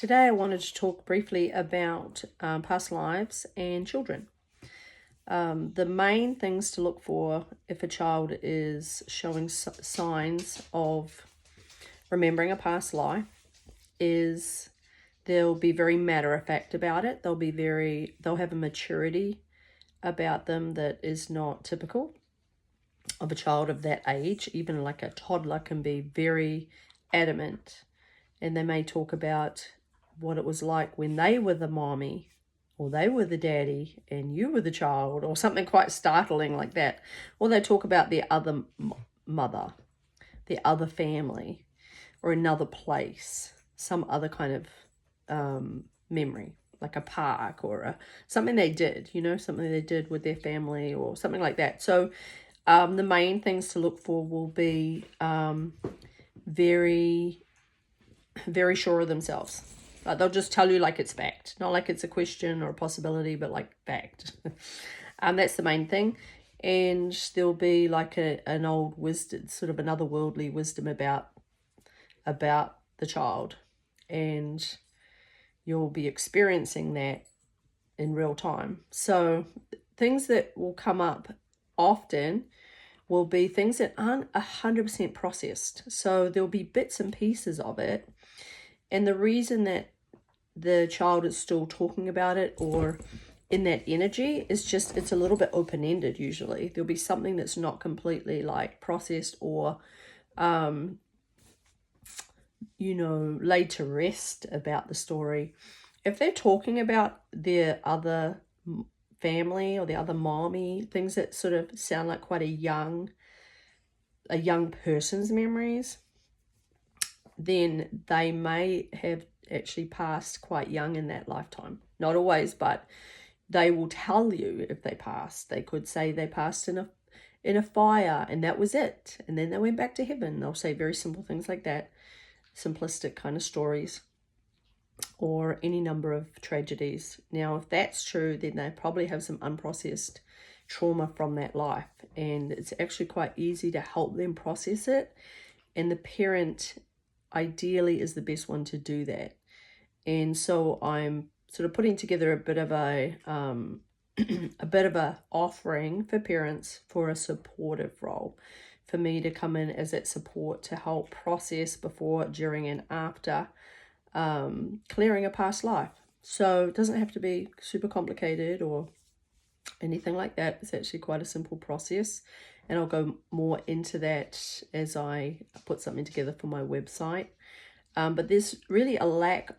Today I wanted to talk briefly about past lives and children. The main things to look for if a child is showing signs of remembering a past life is they'll be very matter of fact about it. They'll have a maturity about them that is not typical of a child of that age. Even like a toddler can be very adamant, and they may talk about what it was like when they were the mommy or they were the daddy and you were the child, or something quite startling like that. Or they talk about the other mother, the other family, or another place, some other kind of memory, like a park or something they did, something they did with their family or something like that. So the main things to look for will be very, very sure of themselves. They'll just tell you like it's fact, not like it's a question or a possibility, but like fact. That's the main thing. And there'll be like an old wisdom, sort of another worldly wisdom about the child, and you'll be experiencing that in real time. So things that will come up often will be things that aren't 100% processed. So there'll be bits and pieces of it. And the reason that the child is still talking about it or in that energy is just, it's a little bit open-ended usually. There'll be something that's not completely like processed or, laid to rest about the story. If they're talking about their other family or the other mommy, things that sort of sound like quite a young person's memories, then they may have actually passed quite young in that lifetime. Not always, but they will tell you if they passed. They could say they passed in a fire and that was it, and then they went back to heaven. They'll say very simple things like that, simplistic kind of stories, or any number of tragedies. Now, if that's true, then they probably have some unprocessed trauma from that life, and it's actually quite easy to help them process it, and the parent ideally is the best one to do that. And so I'm sort of putting together a bit of a offering for parents for a supportive role, for me to come in as that support to help process before, during, and after clearing a past life. So it doesn't have to be super complicated or anything like that. It's actually quite a simple process, and I'll go more into that as I put something together for my website. But there's really a lack of